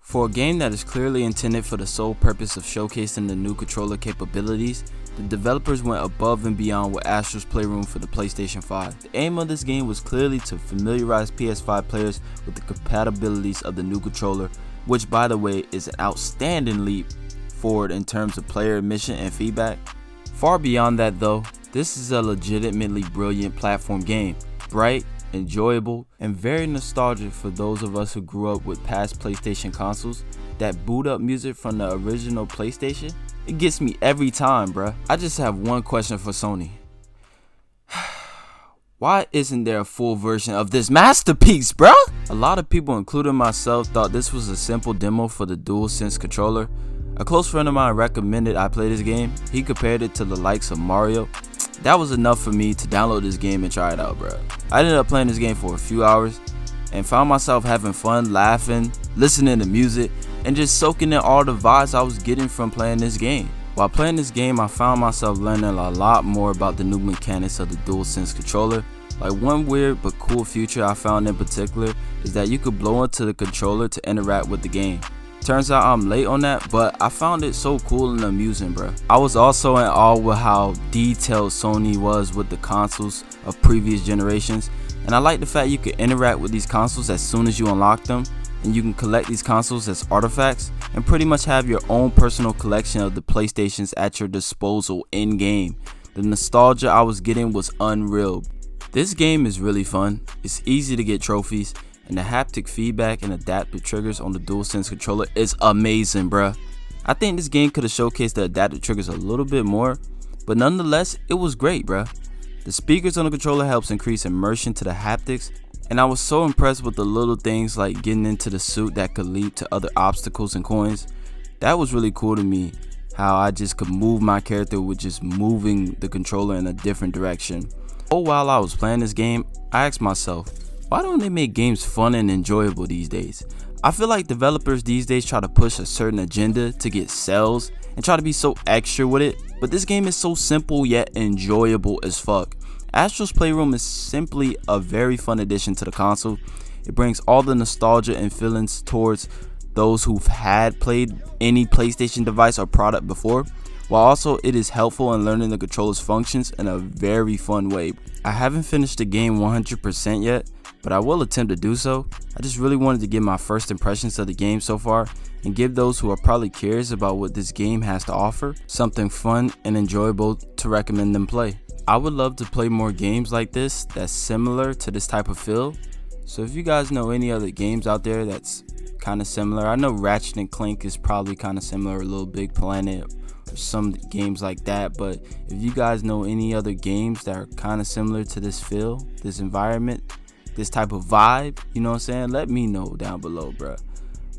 For a game that is clearly intended for the sole purpose of showcasing the new controller capabilities, the developers went above and beyond with Astrosplayroom for the PlayStation 5. The aim of this game was clearly to familiarize PS5 players with the compatibilities of the new controller, which by the way is an outstanding leap forward in terms of player admission and feedback. Far beyond that though, this is a legitimately brilliant platform game, bright, enjoyable, and very nostalgic for those of us who grew up with past PlayStation consoles. That boot up music from the original PlayStation, it gets me every time, bruh. I just have one question for Sony. Why isn't there a full version of this masterpiece, bruh? A lot of people, including myself, thought this was a simple demo for the DualSense controller. A close friend of mine recommended I play this game. He compared it to the likes of Mario. That was enough for me to download this game and try it out, bro. I ended up playing this game for a few hours and found myself having fun, laughing, listening to music, and just soaking in all the vibes I was getting from playing this game. While playing this game, I found myself learning a lot more about the new mechanics of the DualSense controller. Like one weird but cool feature I found in particular is that you could blow into the controller to interact with the game. Turns out I'm late on that, but I found it so cool and amusing, bro. I was also in awe with how detailed Sony was with the consoles of previous generations, and I like the fact you can interact with these consoles as soon as you unlock them, and you can collect these consoles as artifacts and pretty much have your own personal collection of the PlayStations at your disposal in game. The nostalgia I was getting was unreal. This game is really fun, it's easy to get trophies, and the haptic feedback and adaptive triggers on the DualSense controller is amazing, bruh. I think this game could have showcased the adaptive triggers a little bit more, but nonetheless, it was great, bruh. The speakers on the controller helps increase immersion to the haptics, and I was so impressed with the little things like getting into the suit that could lead to other obstacles and coins. That was really cool to me, how I just could move my character with just moving the controller in a different direction. Oh, while I was playing this game, I asked myself, why don't they make games fun and enjoyable these days? I feel like developers these days try to push a certain agenda to get sales and try to be so extra with it, but this game is so simple yet enjoyable as fuck. Astrosplayroom is simply a very fun addition to the console. It brings all the nostalgia and feelings towards those who've had played any PlayStation device or product before, while also it is helpful in learning the controller's functions in a very fun way. I haven't finished the game 100% yet, but I will attempt to do so. I just really wanted to give my first impressions of the game so far and give those who are probably curious about what this game has to offer something fun and enjoyable to recommend them play. I would love to play more games like this that's similar to this type of feel. So if you guys know any other games out there that's kind of similar, I know Ratchet and Clank is probably kind of similar, or Little Big Planet, or some games like that, but if you guys know any other games that are kind of similar to this feel, this environment, this type of vibe, you know what I'm saying, let me know down below, bruh.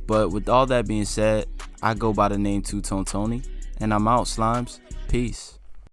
But with all that being said, I go by the name Two Tone Tony, and I'm out, Slimes. Peace.